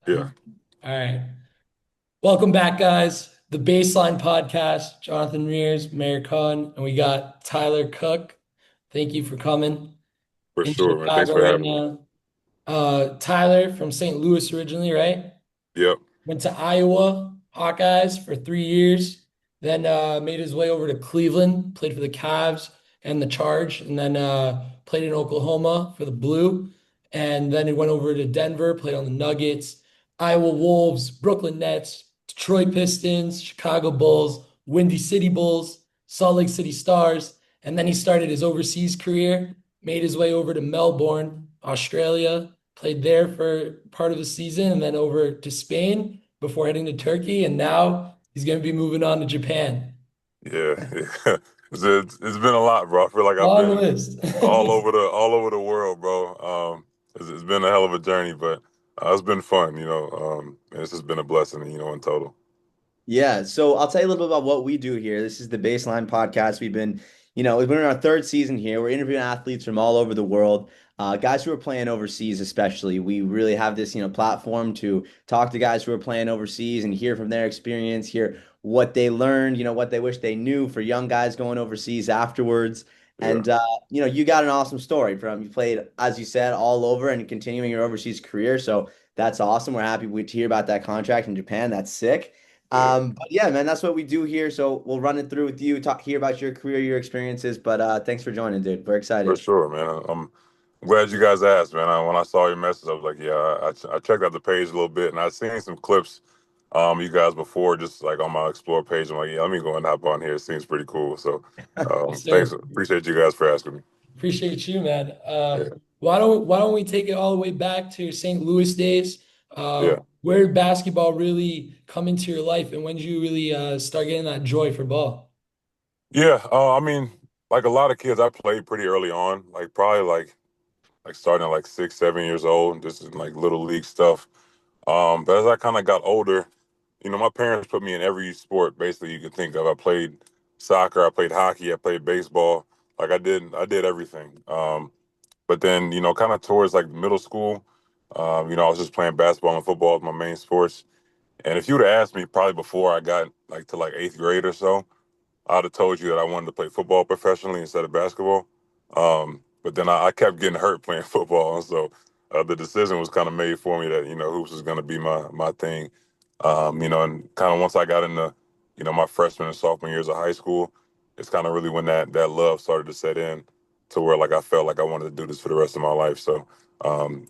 Yeah, All right. Welcome back, guys. The Baseline Podcast. Jonathan Mears, Mayor Khan, and we got Tyler Cook. Thank you for coming. for In sure, man. Thanks Chicago for right having me. now. Tyler from St. Louis originally, right? Yep. Went to Iowa Hawkeyes for 3 years. Then made his way over to Cleveland, played for the Cavs and the Charge, and then played in Oklahoma for the Blue. And then he went over to Denver, played on the Nuggets, Iowa Wolves, Brooklyn Nets, Detroit Pistons, Chicago Bulls, Windy City Bulls, Salt Lake City Stars. And then he started his overseas career, made his way over to Melbourne, Australia, played there for part of the season, and then over to Spain before heading to Turkey. And now he's going to be moving on to Japan. Yeah, yeah. It's been a lot, bro. I feel like I've Long been list. all over the world, bro. It's been a hell of a journey, but it's been fun, and it's just been a blessing, in total. Yeah, so I'll tell you a little bit about what we do here. This is the Baseline Podcast. We've been in our third season here. We're interviewing athletes from all over the world, guys who are playing overseas, especially. We really have this, platform to talk to guys who are playing overseas and hear from their experience, hear what they learned, what they wish they knew for young guys going overseas afterwards. Yeah, And you got an awesome story from you played, as you said, all over and continuing your overseas career. So that's awesome. We're happy to hear about that contract in Japan. That's sick. yeah, But yeah, man, that's what we do here. So we'll run it through with you, hear about your career, your experiences. But thanks for joining, dude. We're for excited. sure, man. I'm glad you guys asked, man. When I saw your message, I was like, yeah, I checked out the page a little bit, and I've seen some clips, you guys before, just like on my Explore page. I'm like, yeah, let me go and hop on here. It seems pretty cool. So, Yes, thanks. sir. Appreciate you guys for asking me. Appreciate you, man. Yeah, Why don't we take it all the way back to your St. Louis days? yeah. Where did basketball really come into your life, and when did you really start getting that joy for ball? Yeah, I mean, like a lot of kids, I played pretty early on, like probably like starting at like 6, 7 years old, just in like little league stuff. But as I kind of got older, my parents put me in every sport basically you could think of. I played soccer, I played hockey, I played baseball. Like I did everything. But then kind of towards like middle school, I was just playing basketball and football as my main sports. And if you would have asked me probably before I got like to like eighth grade or so, I'd have told you that I wanted to play football professionally instead of basketball. But then I kept getting hurt playing football, and so the decision was kind of made for me that hoops was going to be my thing. And kind of once I got into my freshman and sophomore years of high school, it's kind of really when that love started to set in to where like I felt like I wanted to do this for the rest of my life. So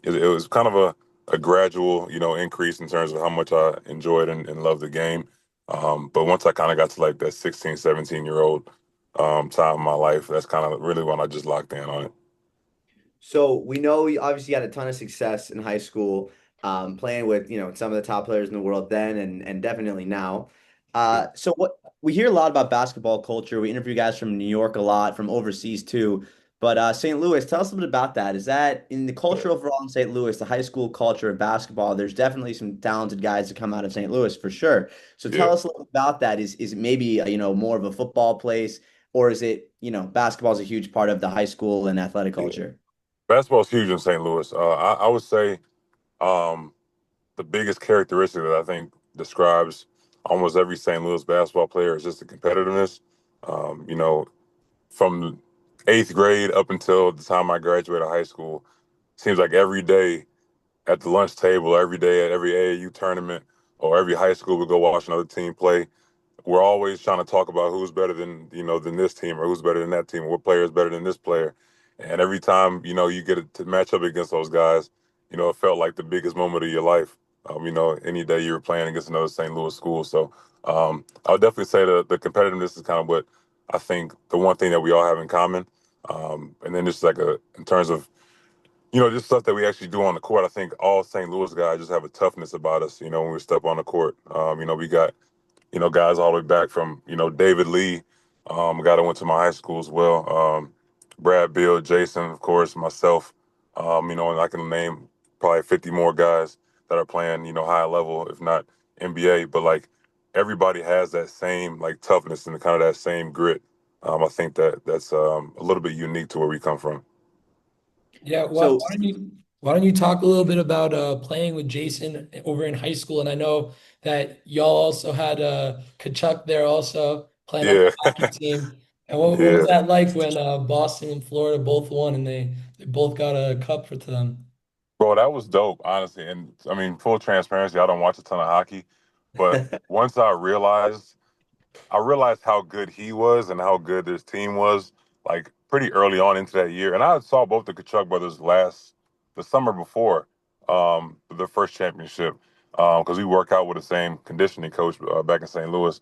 it was kind of a gradual increase in terms of how much I enjoyed and loved the game. But once I kind of got to like that 16, 17-year old time in my life, that's kind of really when I just locked in on it. So we know you obviously had a ton of success in high school, playing with some of the top players in the world then and definitely now. So what we hear a lot about basketball culture. We interview guys from New York a lot, from overseas too. But St. Louis, tell us a bit about that. Is that in the culture overall in St. Louis, the high school culture of basketball? There's definitely some talented guys that come out of St. Louis for sure. So tell Yeah. us a little about that. Is it maybe more of a football place, or is it basketball is a huge part of the high school and athletic Yeah. culture? Basketball's huge in St. Louis. I would say um, the biggest characteristic that I think describes almost every St. Louis basketball player is just the competitiveness. You know, from eighth grade up until the time I graduated high school, seems like every day at the lunch table, every day at every AAU tournament, or every high school we go watch another team play. We're always trying to talk about who's better than than this team or who's better than that team or what player is better than this player. And every time you get to match up against those guys, it felt like the biggest moment of your life. Any day you were playing against another St. Louis school. So I would definitely say the competitiveness is kind of what I think the one thing that we all have in common. And then just like in terms of just stuff that we actually do on the court. I think all St. Louis guys just have a toughness about us. When we step on the court. We got guys all the way back from, David Lee, a guy that went to my high school as well. Brad Bill, Jason, of course, myself, and I can name probably 50 more guys that are playing, high level, if not NBA. But like everybody has that same like toughness and kind of that same grit. I think that's a little bit unique to where we come from. Yeah, So why don't you? Why don't you talk a little bit about playing with Jason over in high school? And I know that y'all also had Kachuk there also playing on the Yeah, hockey team. And what was yeah. that like when Boston and Florida both won and they both got a cup for to them? Bro, that was dope, honestly. And I mean, full transparency, I don't watch a ton of hockey, but once I realized how good he was and how good this team was, like pretty early on into that year. And I saw both the Kachuk brothers the summer before the first championship, because we work out with the same conditioning coach back in St. Louis.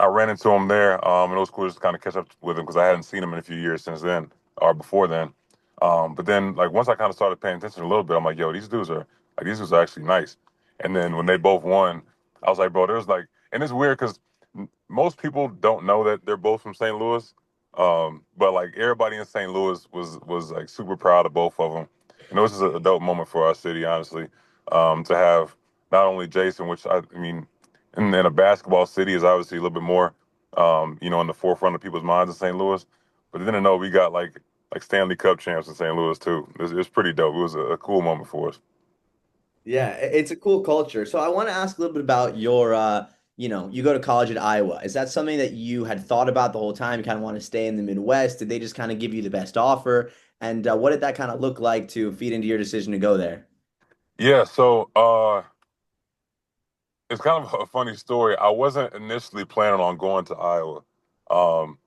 I ran into him there, and it was cool just to kind of catch up with him because I hadn't seen him in a few years since then or before then. But then, like once I kind of started paying attention a little bit, I'm like, yo, these dudes are actually nice. And then when they both won, I was like, bro, there's like, and it's weird because most people don't know that they're both from St. Louis, but like everybody in St. Louis was like super proud of both of them. You know, this is a dope moment for our city, honestly, to have not only Jason, which I mean and a basketball city is obviously a little bit more, in the forefront of people's minds in St. Louis. But then to know we got like Stanley Cup champs in St. Louis too. It's pretty dope. It was a cool moment for us. Yeah, it's a cool culture. So I want to ask a little bit about your you go to college at Iowa. Is that something that you had thought about the whole time? You kind of want to stay in the Midwest? Did they just kind of give you the best offer? And what did that kind of look like to feed into your decision to go there? Yeah, so it's kind of a funny story. I wasn't initially planning on going to Iowa. Um,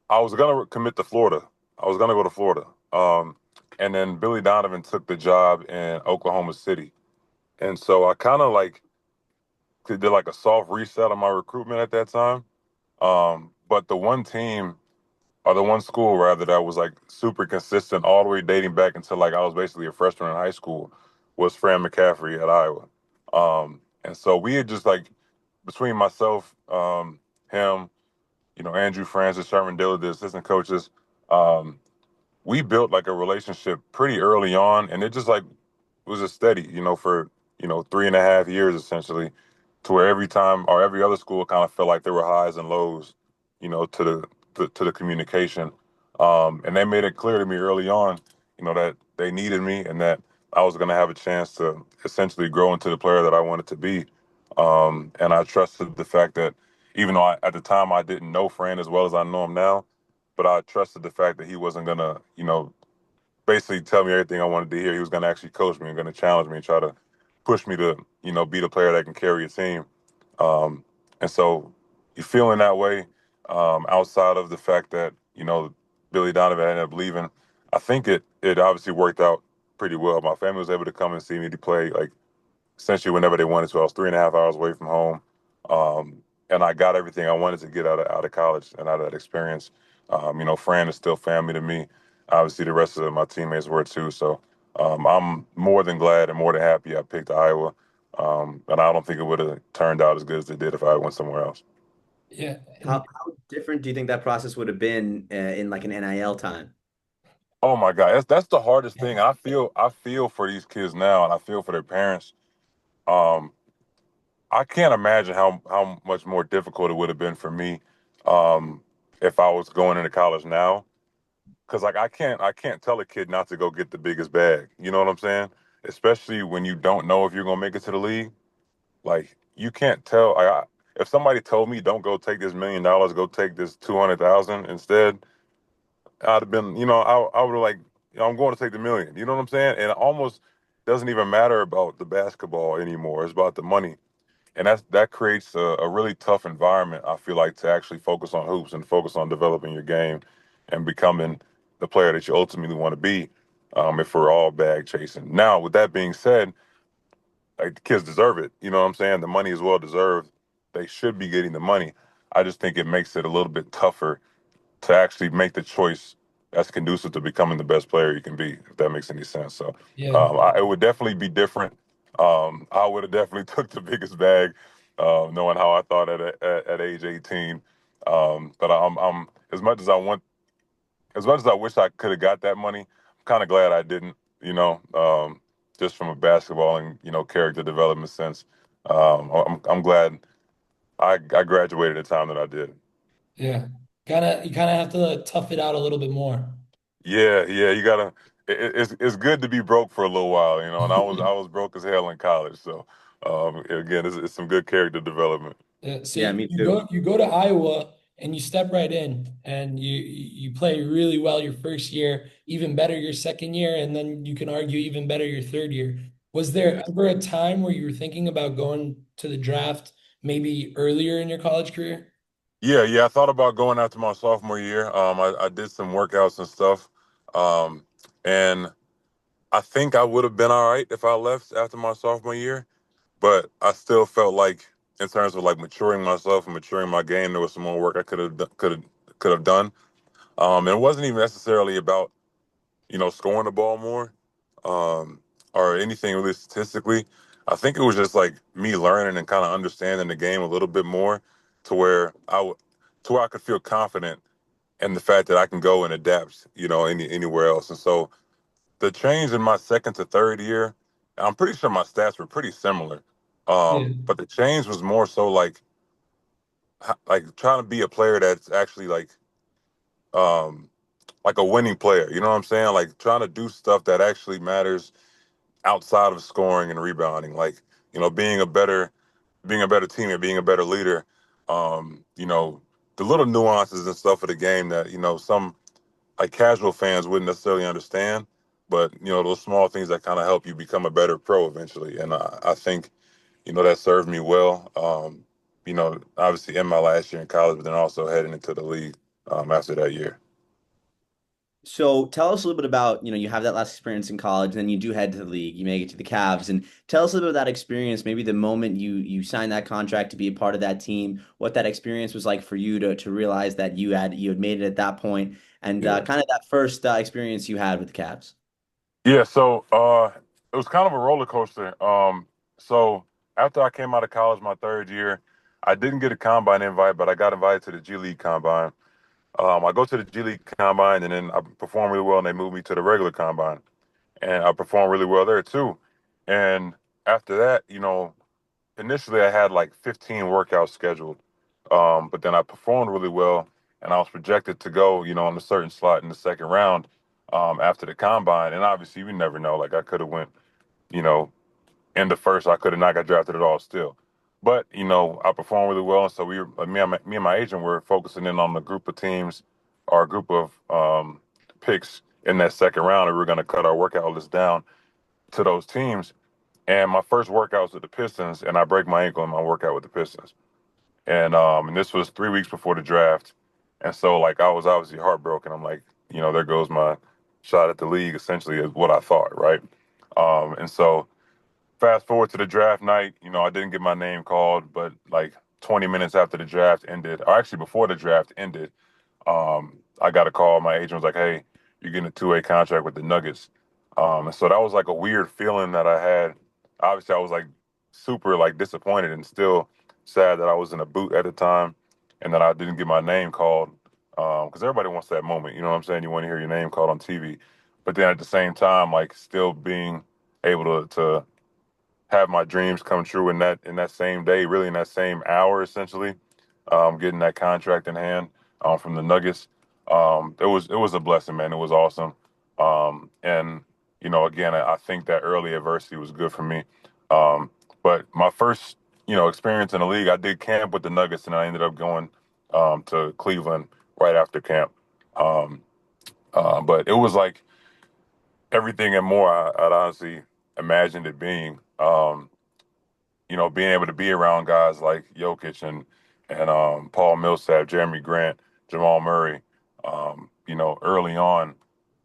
I was gonna commit to Florida. I was gonna go to Florida. And then Billy Donovan took the job in Oklahoma City. And so I kind of like did like a soft reset on my recruitment at that time. But the one team or the one school rather that was like super consistent all the way dating back until like I was basically a freshman in high school was Fran McCaffrey at Iowa. And so we had just like between myself, him, Andrew Francis, Sherman Dillard, the assistant coaches, um, we built like a relationship pretty early on, and it just like was just steady, for 3.5 years essentially, to where every time or every other school kind of felt like there were highs and lows, to the communication, and they made it clear to me early on, that they needed me and that I was going to have a chance to essentially grow into the player that I wanted to be, and I trusted the fact that even though at the time I didn't know Fran as well as I know him now, but I trusted the fact that he wasn't gonna, basically tell me everything I wanted to hear. He was gonna actually coach me and gonna challenge me and try to push me to, be the player that can carry a team. Um, and so you feeling that way, outside of the fact that, Billy Donovan ended up leaving, I think it obviously worked out pretty well. My family was able to come and see me to play like essentially whenever they wanted to. I was 3.5 hours away from home, and I got everything I wanted to get out of college and out of that experience. Fran is still family to me. Obviously, the rest of my teammates were too. So I'm more than glad and more than happy I picked Iowa. And I don't think it would have turned out as good as it did if I went somewhere else. Yeah. And How different do you think that process would have been in like an NIL time? Oh my God, that's the hardest thing. I feel for these kids now, and I feel for their parents. Um, I can't imagine how much more difficult it would have been for me, um, if I was going into college now. Because like I can't tell a kid not to go get the biggest bag. You know what I'm saying? Especially when you don't know if you're gonna make it to the league. Like you can't tell. If somebody told me don't go take this $1 million, go take this 200,000 instead, I'd have been, I would have like, I'm going to take the million. You know what I'm saying? And it almost doesn't even matter about the basketball anymore. It's about the money, and that creates a really tough environment. I feel like to actually focus on hoops and focus on developing your game and becoming the player that you ultimately want to be. If we're all bag chasing. Now, with that being said, like the kids deserve it. You know what I'm saying? The money is well deserved. They should be getting the money. I just think it makes it a little bit tougher to actually make the choice that's conducive to becoming the best player you can be, if that makes any sense. So yeah, it would definitely be different. I would have definitely took the biggest bag, knowing how I thought at age 18. But I'm as much as I wish I could have got that money, I'm kind of glad I didn't. Just from a basketball and character development sense, I'm glad I graduated at the time that I did. yeah. You kind of have to tough it out a little bit more. Yeah, yeah, you gotta. it's good to be broke for a little while, and I was broke as hell in college. So again, it's some good character development. So Yeah, me you too. go to Iowa and you step right in and you play really well your first year, even better your second year, and then you can argue even better your third year. Was there Yeah. ever a time where you were thinking about going to the draft maybe earlier in your college career? Yeah, yeah. I thought about going after my sophomore year. I did some workouts and stuff, um, and I think I would have been all right if I left after my sophomore year. But I still felt like, in terms of like maturing myself and maturing my game, there was some more work I could have done. And it wasn't even necessarily about scoring the ball more, um, or anything really statistically. I think it was just like me learning and kind of understanding the game a little bit more, to where I could feel confident in the fact that I can go and adapt, anywhere else. And so the change in my second to third year, I'm pretty sure my stats were pretty similar. Yeah. But the change was more so like trying to be a player that's actually um, like a winning player. You know what I'm saying? Like trying to do stuff that actually matters outside of scoring and rebounding. Like being a better teammate, being a better leader. The little nuances and stuff of the game that some like casual fans wouldn't necessarily understand, but those small things that kind of help you become a better pro eventually. And I think that served me well. Obviously in my last year in college, but then also heading into the league after that year. So tell us a little bit about, you have that last experience in college, and then you do head to the league, you make it to the Cavs, and tell us a little bit of that experience, maybe the moment you signed that contract to be a part of that team, what that experience was like for you to realize that you had made it at that point, and Yeah. kind of that first experience you had with the Cavs. Yeah. So it was kind of a roller coaster. So after I came out of college my third year, I didn't get a combine invite, but I got invited to the G League combine. I go to the G League combine and then I perform really well, and they move me to the regular combine, and I performed really well there too. And after that, initially I had like 15 workouts scheduled, but then I performed really well, and I was projected to go, on a certain slot in the second round after the combine. And obviously, you never know. Like I could have went, you know, in the first, I could have not got drafted at all still. But I performed really well, and so me and my agent were focusing in on the group of teams, or a group of picks in that second round, and we were going to cut our workout list down to those teams. And my first workout was with the Pistons, and I break my ankle in my workout with the Pistons. And this was 3 weeks before the draft, and so like I was obviously heartbroken. I'm like, there goes my shot at the league. Essentially, is what I thought, right? And so fast forward to the draft night, I didn't get my name called, but like 20 minutes after the draft ended, or actually before the draft ended, I got a call. My agent was like, "Hey, you're getting a two-way contract with the Nuggets." And so that was like a weird feeling that I had. Obviously, I was like super like disappointed and still sad that I was in a boot at the time and that I didn't get my name called. Because everybody wants that moment, you know what I'm saying? You want to hear your name called on TV, but then at the same time, like still being able to have my dreams come true in that same day, really in that same hour, essentially, getting that contract in hand from the Nuggets. It was a blessing, man. It was awesome. And again, I think that early adversity was good for me. Um, but my first experience in the league, I did camp with the Nuggets, and I ended up going to Cleveland right after camp. Um, but it was like everything and more I'd honestly imagined it being. Being able to be around guys like Jokic and Paul Millsap, Jeremy Grant, Jamal Murray, early on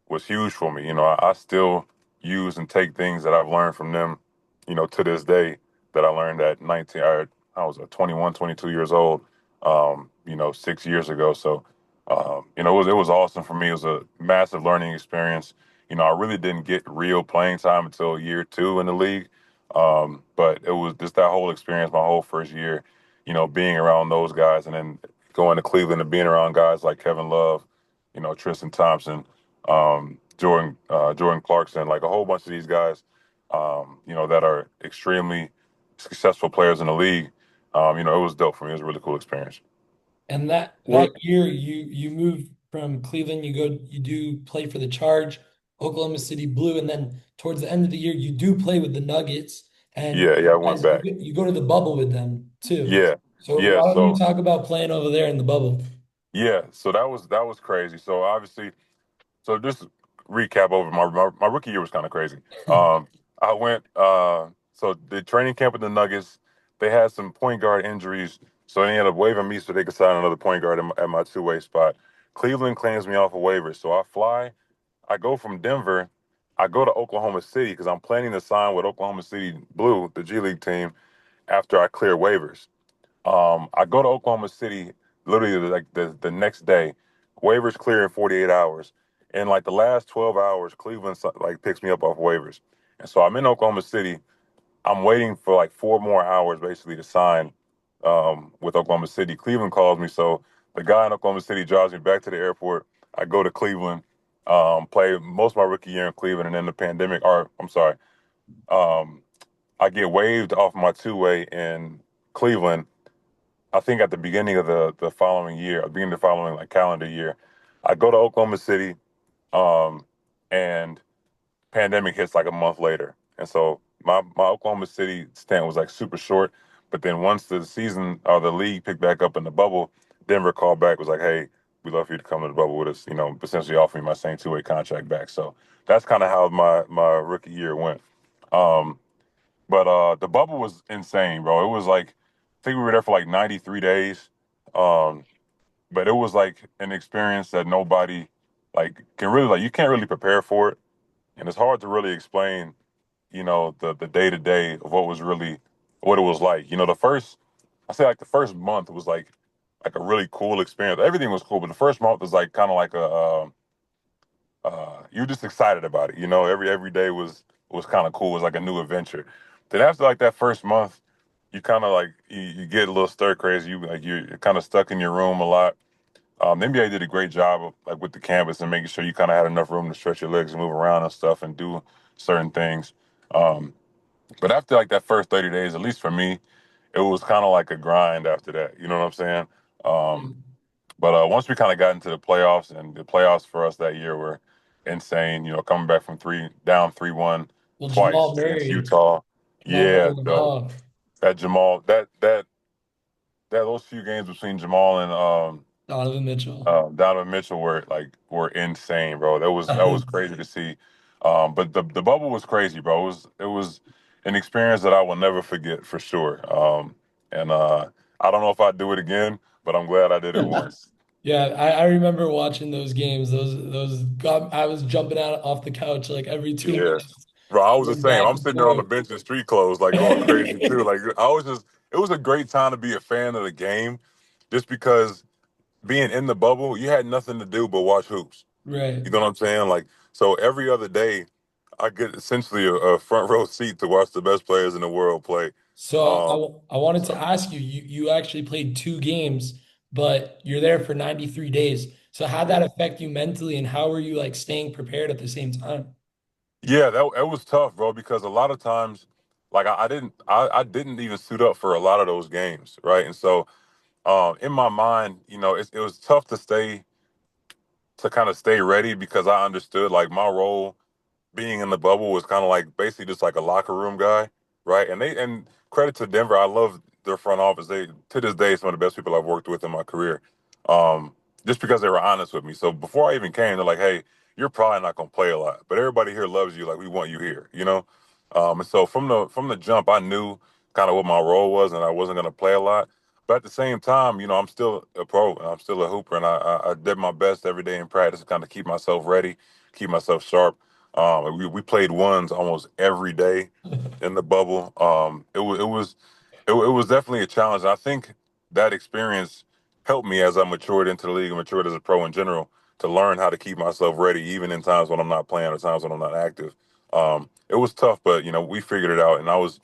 was huge for me. I still use and take things that I've learned from them, to this day, that I learned at 19, I was 21, 22 years old, 6 years ago. So, it was awesome for me. It was a massive learning experience. I really didn't get real playing time until year two in the league. But it was just that whole experience, my whole first year, being around those guys, and then going to Cleveland and being around guys like Kevin Love, Tristan Thompson, Jordan Clarkson, like a whole bunch of these guys, that are extremely successful players in the league. It was dope for me. It was a really cool experience. And that Well, year you move from Cleveland, you do play for the Charge. Oklahoma City Blue, and then towards the end of the year, you do play with the Nuggets, and Yeah, yeah, I went guys, you back. get, you go to the bubble with them too. Yeah, So yeah. why don't you So talk about playing over there in the bubble? yeah, so that was crazy. So obviously, so just recap over my rookie year was kind of crazy. I went so the training camp with the Nuggets, they had some point guard injuries, so they ended up waiving me so they could sign another point guard at my two-way spot. Cleveland claims me off a waiver, so I go from Denver, I go to Oklahoma City because I'm planning to sign with Oklahoma City Blue, the G League team, after I clear waivers. I go to Oklahoma City literally like the next day. Waivers clear in 48 hours. In like the last 12 hours, Cleveland like picks me up off waivers. And so I'm in Oklahoma City. I'm waiting for like 4 more hours basically to sign with Oklahoma City. Cleveland calls me. So the guy in Oklahoma City drives me back to the airport. I go to Cleveland, play most of my rookie year in Cleveland, and then the pandemic, or I'm sorry, um, I get waived off my two-way in Cleveland. I think at the beginning of the following year, beginning of the following like calendar year, I go to Oklahoma City, um, and pandemic hits like a month later, and so my Oklahoma City stint was like super short. But then once the season or the league picked back up in the bubble, Denver called back was like, "Hey, we'd love for you to come to the bubble with us." Essentially offering me my same two-way contract back. So that's kind of how my rookie year went. Um, but the bubble was insane, bro. It was like I think we were there for like 93 days. Um, but it was like an experience that nobody like can really like you can't really prepare for it. And it's hard to really explain, the day to day of what it was like. The first I say like the first month was like a really cool experience. Everything was cool, but the first month was like kind of like you're just excited about it. Every day was kind of cool. It was like a new adventure. Then after like that first month, you kind of like you get a little stir crazy. You're kind of stuck in your room a lot. The NBA did a great job of, like with the canvas and making sure you kind of had enough room to stretch your legs and move around and stuff and do certain things. Um, but after like that first 30 days, at least for me, it was kind of like a grind after that. You know what I'm saying? Um, but once we kind of got into the playoffs, and the playoffs for us that year were insane. Coming back from down 3-1 Well, twice Jamal against Murray, Utah. Jamal Murray Yeah, went off. that Jamal, that those few games between Jamal and Donovan Mitchell. Donovan Mitchell were insane, bro. That was crazy to see. But the bubble was crazy, bro. It was an experience that I will never forget for sure. And I don't know if I'd do it again, but I'm glad I did it once. Yeah, I remember watching those games. Those got I was jumping out off the couch like every two Yeah, minutes, bro. I was the going same. back I'm and sitting there on the forth. bench in street clothes, like going crazy too. Like I was just, it was a great time to be a fan of the game, just because being in the bubble, you had nothing to do but watch hoops. Right. You know what I'm saying? Like, so every other day, I get essentially a front row seat to watch the best players in the world play. So Um, I wanted to so ask you, you actually played two games, but you're there for 93 days. So how'd yeah, that affect you mentally, and how were you like staying prepared at the same time? yeah, that was tough, bro. Because a lot of times, like I didn't even suit up for a lot of those games, right? And so, in my mind, it was tough to kind of stay ready because I understood like my role being in the bubble was kind of like basically just like a locker room guy, right? And credit to Denver, I love their front office. They to this day some of the best people I've worked with in my career, um, just because they were honest with me. So before I even came, they're like, "Hey, you're probably not gonna play a lot, but everybody here loves you. Like we want you here, you know." And so from the jump, I knew kind of what my role was, and I wasn't gonna play a lot. But at the same time, I'm still a pro and I'm still a hooper, and I did my best every day in practice to kind of keep myself ready, keep myself sharp. We played ones almost every day in the bubble. It was definitely a challenge. And I think that experience helped me as I matured into the league and matured as a pro in general to learn how to keep myself ready, even in times when I'm not playing or times when I'm not active. It was tough, but we figured it out, and I was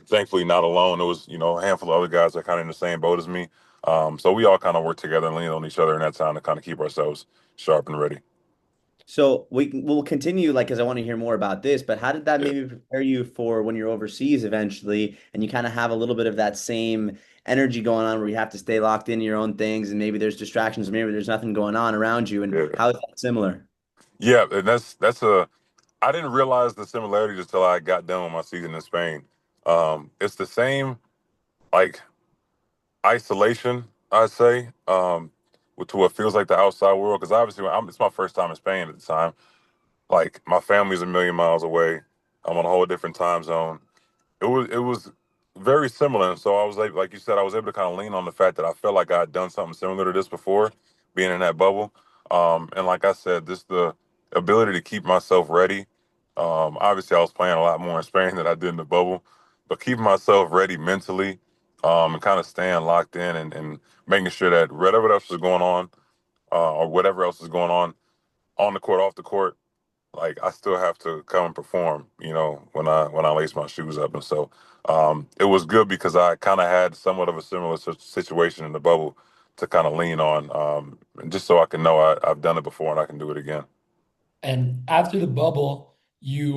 thankfully not alone. It was a handful of other guys that kind of in the same boat as me. So we all kind of worked together and leaned on each other in that time to kind of keep ourselves sharp and ready. So we'll continue, like, because I want to hear more about this, but how did that Yeah. maybe prepare you for when you're overseas eventually and you kind of have a little bit of that same energy going on where you have to stay locked into your own things and maybe there's distractions, maybe there's nothing going on around you, and Yeah. how is that similar? Yeah, and that's I didn't realize the similarities until I got done with my season in Spain. It's the same like isolation, I'd say, to what feels like the outside world. Because obviously, it's my first time in Spain at the time. Like my family's a million miles away. I'm on a whole different time zone. It was very similar. And so I was like you said, I was able to kind of lean on the fact that I felt like I had done something similar to this before, being in that bubble. And like I said, this the ability to keep myself ready. Obviously, I was playing a lot more in Spain than I did in the bubble, but keeping myself ready mentally, and kind of staying locked in and making sure that whatever else is going or whatever else is going on the court, off the court, like I still have to come and perform, when I lace my shoes up. And so it was good because I kind of had somewhat of a similar situation in the bubble to kind of lean on, and just so I can know I've done it before and I can do it again. And after the bubble, you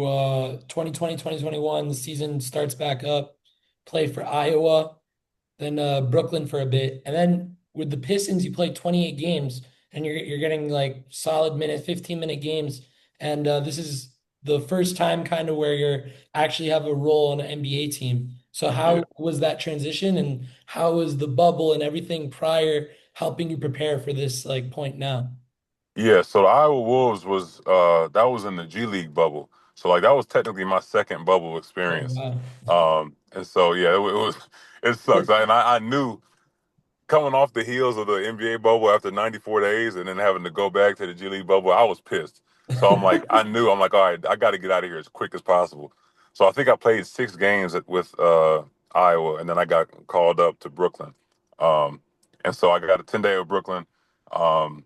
2020, 2021, the season starts back up, play for Iowa, then Brooklyn for a bit. And then with the Pistons, you play 28 games and you're getting like solid minute, 15-minute games. And this is the first time kind of where you're actually have a role on an NBA team. So Yeah. how was that transition and how was the bubble and everything prior helping you prepare for this like point now? Yeah, so the Iowa Wolves was that was in the G League bubble. So like that was technically my second bubble Oh experience. wow. And so yeah, it was it sucks. I knew coming off the heels of the NBA bubble after 94 days and then having to go back to the G League bubble, I was pissed. So I'm like, all right, I got to get out of here as quick as possible. So I think I played 6 games with Iowa, and then I got called up to Brooklyn. Um, and so I got a 10-day of Brooklyn, um,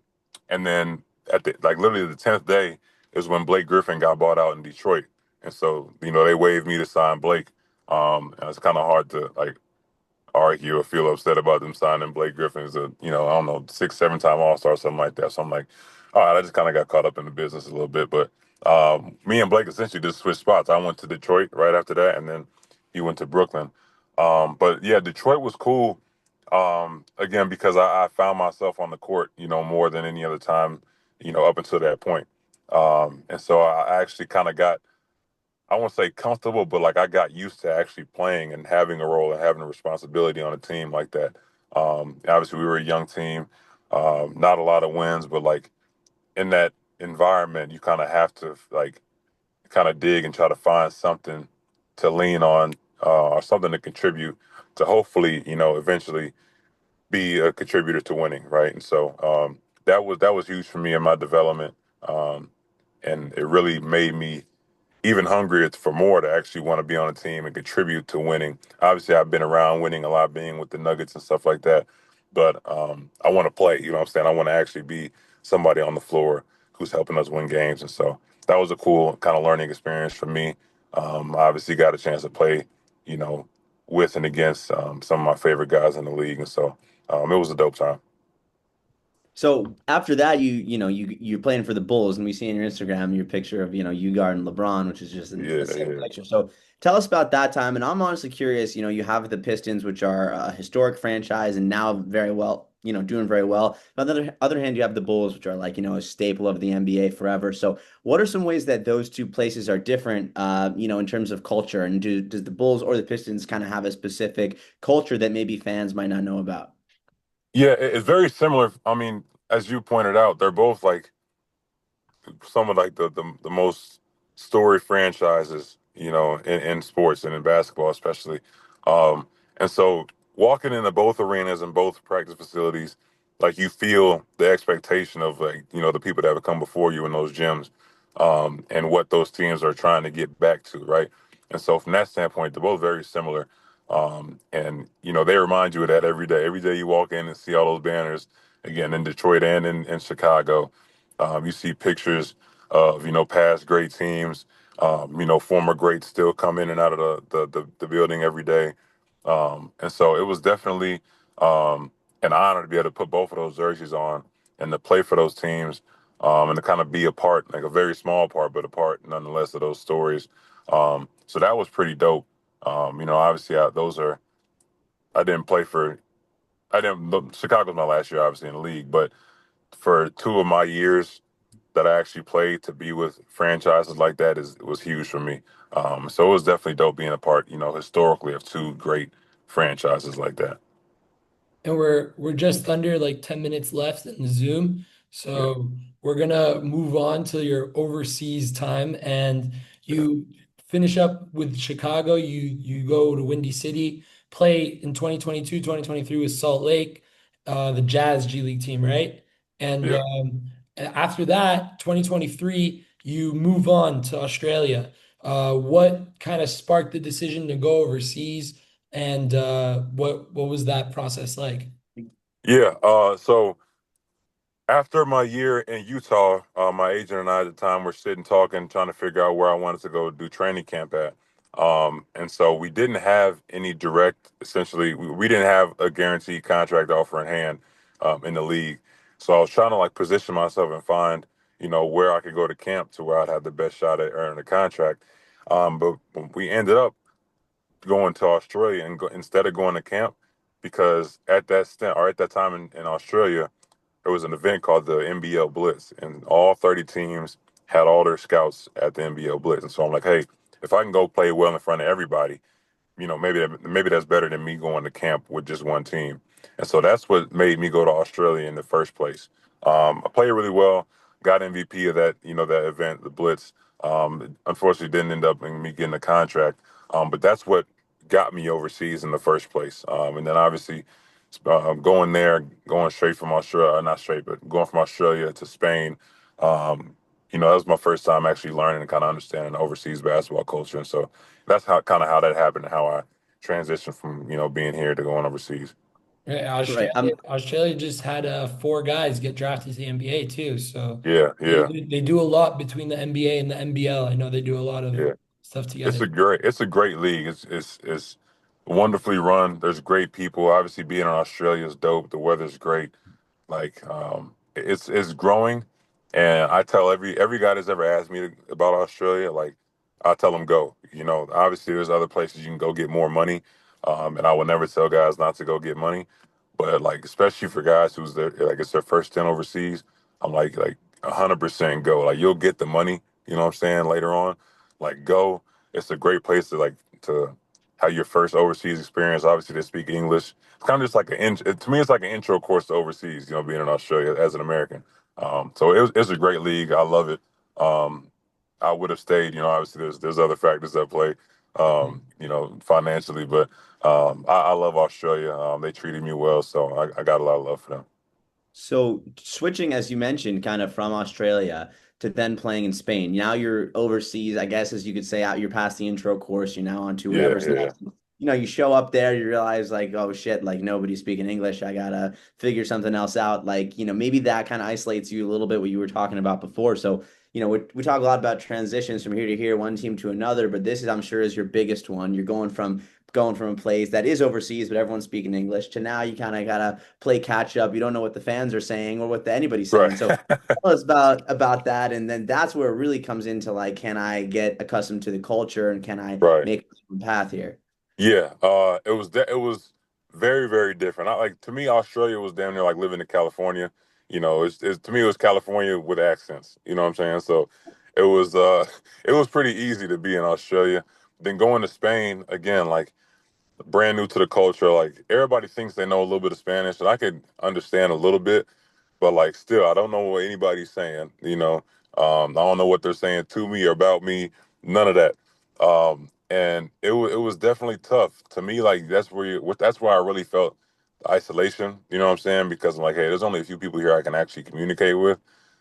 and then at the like literally the 10th day is when Blake Griffin got bought out in Detroit, and so they waived me to sign Blake. And it's kind of hard to like argue or feel upset about them signing Blake Griffin as a, I don't know, 6, 7 time All-Star, something like that. So I'm like, all right, I just kind of got caught up in the business a little bit. But me and Blake essentially just switched spots. I went to Detroit right after that, and then he went to Brooklyn. But yeah, Detroit was cool. Again, because I found myself on the court, more than any other time, up until that point. And so I actually kind of got, I won't say comfortable, but like I got used to actually playing and having a role and having a responsibility on a team like that. Obviously, we were a young team, not a lot of wins, but like in that environment, you kind of have to like kind of dig and try to find something to lean on, or something to contribute to hopefully, eventually be a contributor to winning, right? And so that was huge for me in my development, and it really made me even hungrier for more to actually want to be on a team and contribute to winning. Obviously, I've been around winning a lot, being with the Nuggets and stuff like that. But I want to play. You know what I'm saying? I want to actually be somebody on the floor who's helping us win games. And so that was a cool kind of learning experience for me. I obviously got a chance to play, you know, with and against some of my favorite guys in the league. And so it was a dope time. So after that, you're playing for the Bulls, and we see in your Instagram your picture of you guarding LeBron, which is just a Yeah, sick yeah. picture. So tell us about that time. And I'm honestly curious. You have the Pistons, which are a historic franchise, and now very well, doing very well. On the other hand, you have the Bulls, which are like a staple of the NBA forever. So what are some ways that those two places are different? In terms of culture, and does the Bulls or the Pistons kind of have a specific culture that maybe fans might not know about? Yeah, it's very similar. I mean, as you pointed out, they're both like some of like the most storied franchises, in sports and in basketball especially. Um, and so walking into both arenas and both practice facilities, like you feel the expectation of like, the people that have come before you in those gyms, and what those teams are trying to get back to, right? And so from that standpoint, they're both very similar. And they remind you of that every day. Every day you walk in and see all those banners again in Detroit and in Chicago. You see pictures of past great teams. Former greats still come in and out of the building every day. And so it was definitely an honor to be able to put both of those jerseys on and to play for those teams, and to kind of be a part, like a very small part, but a part nonetheless of those stories. So that was pretty dope. Obviously, I didn't play for. I didn't. Chicago's my last year, obviously, in the league, but for 2 of my years, that I actually played to be with franchises like that is was huge for me. So it was definitely dope being a part, historically of two great franchises like that. And we're just under like 10 minutes left in the Zoom. Yeah, So we're gonna move on to your overseas time and yeah, you finish up with Chicago, you go to Windy City, play in 2022, 2023 with Salt Lake, the Jazz G League team, right? And yeah. after that, 2023, you move on to Australia. What kind of sparked the decision to go overseas? And what was that process like? Yeah. So after my year in Utah, my agent and I at the time were sitting talking, trying to figure out where I wanted to go do training camp at. And so we didn't have any direct, essentially, we didn't have a guaranteed contract offer in hand in the league. So I was trying to like position myself and find, where I could go to camp to where I'd have the best shot at earning a contract. But we ended up going to Australia and instead of going to camp, because at that stint or at that time in Australia, there was an event called the NBL Blitz, and all 30 teams had all their scouts at the NBL Blitz. And so I'm like, hey, if I can go play well in front of everybody, maybe that's better than me going to camp with just one team. And so that's what made me go to Australia in the first place. I played really well, got MVP of that event, the Blitz. Unfortunately, didn't end up in me getting a contract, but that's what got me overseas in the first place. And then obviously going there, going straight from Australia, not straight, but going from Australia to Spain. That was my first time actually learning and kind of understanding the overseas basketball culture. And so that's how that happened and how I transitioned from being here to going overseas. Right, Right. Australia just had four guys get drafted to the NBA too. So Yeah, yeah, they do a lot between the NBA and the NBL. I know they do a lot of yeah. stuff It's together. a great league. It's wonderfully run. There's great people. Obviously, being in Australia is dope. The weather's great. Like it's growing, and I tell every guy that's ever asked me about Australia, like I tell them go. Obviously there's other places you can go get more money, and I would never tell guys not to go get money, but like especially for guys who's their like it's their first stint overseas, I'm like 100% go. Like you'll get the money. You know what I'm saying later on, like go. It's a great place to have your first overseas experience. Obviously they speak English. It's kind of just like to me, it's like an intro course to overseas, being in Australia as an American. So it's a great league. I love it. I would have stayed, obviously there's other factors that play, financially, but I love Australia. They treated me well, so I got a lot of love for them. So switching, as you mentioned, kind of from Australia to then playing in Spain. Now you're overseas, I guess, as you could say, out. You're past the intro course. You're now on to Yeah, whatever's yeah, next. You show up there, you realize like, oh shit, like nobody's speaking English. I gotta figure something else out. Like, maybe that kind of isolates you a little bit what you were talking about before. So, we talk a lot about transitions from here to here, one team to another, but this is, I'm sure, is your biggest one. You're going from a place that is overseas, but everyone's speaking English, to now you kind of gotta play catch up. You don't know what the fans are saying or what anybody's right, saying. So tell us about that, and then that's where it really comes into like, can I get accustomed to the culture and can I right. make a path here? Yeah, it was very very different. To me Australia was damn near like living in California. It's to me it was California with accents. You know what I'm saying? So it was it was pretty easy to be in Australia. Then going to Spain again, like brand new to the culture. Like everybody thinks they know a little bit of Spanish, and I could understand a little bit, but like still, I don't know what anybody's saying. I don't know what they're saying to me or about me. None of that. And it was definitely tough to me. Like that's where I really felt the isolation. You know what I'm saying? Because I'm like, hey, there's only a few people here I can actually communicate with.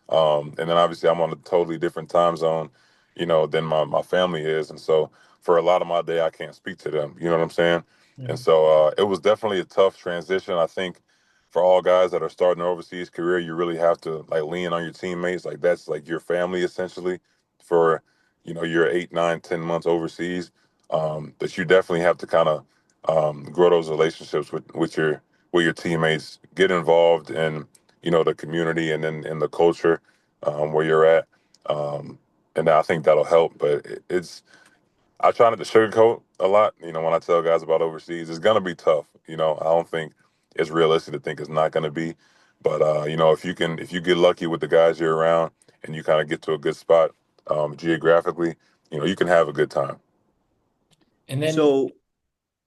And then obviously I'm on a totally different time zone, than my family is, and so for a lot of my day I can't speak to them. You know what I'm saying? And Mhm. so it was definitely a tough transition. I think for all guys that are starting their overseas career, you really have to like lean on your teammates. Like that's like your family essentially for your 8, 9, 10 months overseas. But you definitely have to kind of grow those relationships with your teammates, get involved in the community and then in the culture where you're at. Um, and I think that'll help. But it's I try not to sugarcoat a lot. When I tell guys about overseas, it's gonna be tough. I don't think it's realistic to think it's not gonna be. But if you get lucky with the guys you're around, and you kind of get to a good spot geographically, you can have a good time. And then So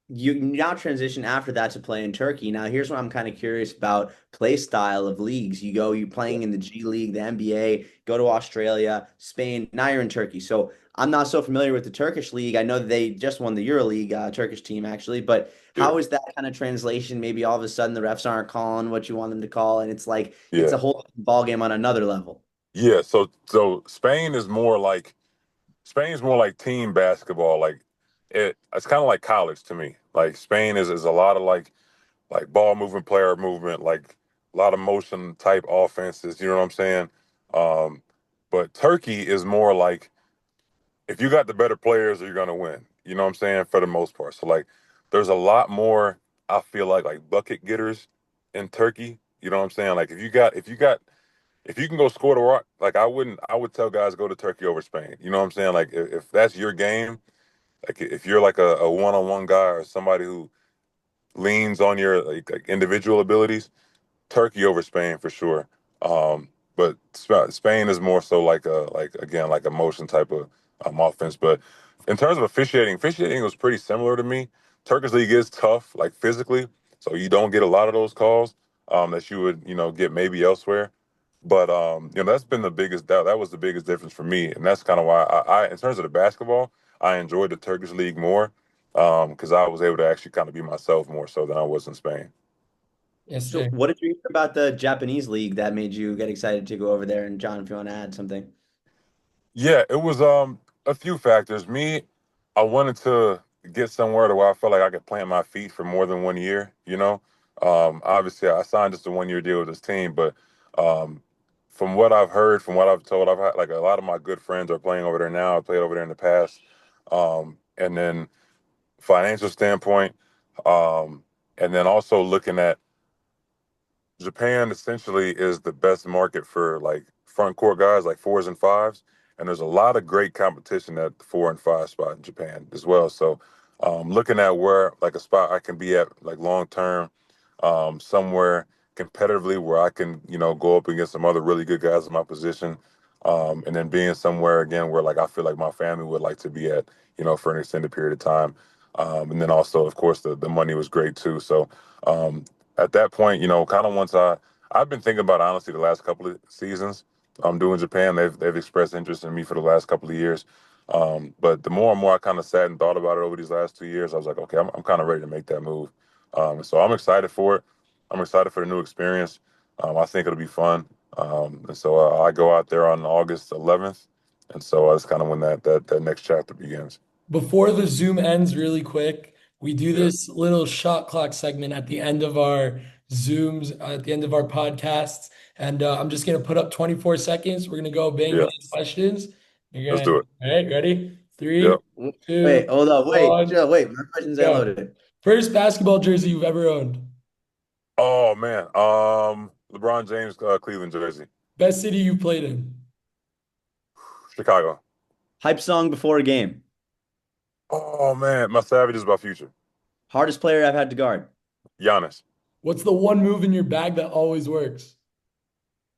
you now transition after that to play in Turkey. Now, here's what I'm kind of curious about play style of leagues. You playing in the G League, the NBA, go to Australia, Spain. Now you're in Turkey. So I'm not so familiar with the Turkish league. I know that they just won the EuroLeague, Turkish team actually. But Yeah, how is that kind of translation? Maybe all of a sudden the refs aren't calling what you want them to call, and it's like it's yeah, a whole ball game on another level. yeah. So Spain's more like team basketball. Like it's kind of like college to me. Like Spain is a lot of like ball movement, player movement, like a lot of motion type offenses. You know what I'm saying? Um, but Turkey is more like if you got the better players, you're gonna win. You know what I'm saying? For the most part. So like there's a lot more, I feel like bucket getters in Turkey. You know what I'm saying? Like if you can go score the rock, like I would tell guys go to Turkey over Spain. You know what I'm saying? Like if that's your game, like if you're like a one-on-one guy or somebody who leans on your like individual abilities, Turkey over Spain for sure. But Spain is more so like again like a motion type of offense. But in terms of officiating was pretty similar to me. Turkish league is tough, like physically, so you don't get a lot of those calls that you would get maybe elsewhere. But that's been the biggest that was the biggest difference for me, and that's kind of why in terms of the basketball, I enjoyed the Turkish league more because I was able to actually kind of be myself more so than I was in Spain. yes, So sir. what did you hear about the Japanese league that made you get excited to go over there? And John, if you want to add something. Yeah, it was a few factors. Me, I wanted to get somewhere to where I felt like I could plant my feet for more than 1 year, you know. Obviously I signed just a 1 year deal with this team, but um from what I've heard, from what I've told, I've had like a lot of my good friends are playing over there now. I played over there in the past. And then financial standpoint, and then also looking at Japan essentially is the best market for like front court guys, like fours and fives. And there's a lot of great competition at the 4 and 5 spot in Japan as well. So looking at where like a spot I can be at like long term, somewhere competitively where I can, go up against some other really good guys in my position. And then being somewhere again where like I feel like my family would like to be at, for an extended period of time. And then also, of course, the money was great too. So um, at that point, kind of once I've been thinking about honestly the last couple of seasons I'm doing Japan. They've expressed interest in me for the last couple of years. But the more and more I kind of sat and thought about it over these last 2 years, I was like, okay, I'm kind of ready to make that move. So I'm excited for it. I'm excited for the new experience. I think it'll be fun. And so I go out there on August 11th, and so that's kind of when that next chapter begins. Before the Zoom ends, really quick, we do Yeah. this little shot clock segment at the end of our Zooms, at the end of our podcasts. And I'm just going to put up 24 seconds. We're going to go bang Yeah. with these questions. You're Let's going do to, it. all right, ready? Yep. Three, Wait, two, hold up, wait, one, Joe, wait, my questions ain't go. loaded. First basketball jersey you've ever owned. Oh man. LeBron James Cleveland jersey. Best city you've played in. Chicago. Hype song before a game. Oh man, my Savage is my future. Hardest player I've had to guard. Giannis. What's the one move in your bag that always works?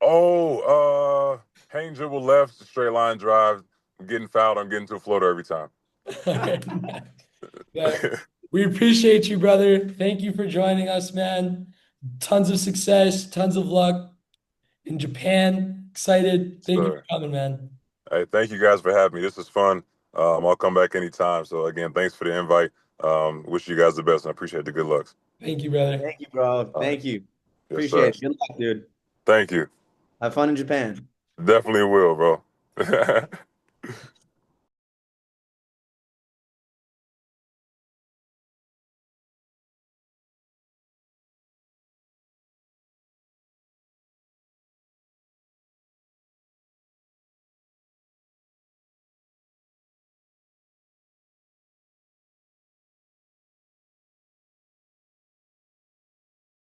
Oh, hang dribble left, straight line drive. I'm getting fouled. I'm getting to a floater every time. Yeah. We appreciate you, brother. Thank you for joining us, man. Tons of success, tons of luck in Japan. Excited. Thank you for So, coming, man. hey, thank you guys for having me. This is fun. I'll come back anytime. So again, thanks for the invite. Wish you guys the best and I appreciate the good lucks. Thank you, brother. Thank you, bro. All right. Thank you. Yes, sir. Appreciate it. Good luck, dude. Thank you. Have fun in Japan. Definitely will, bro.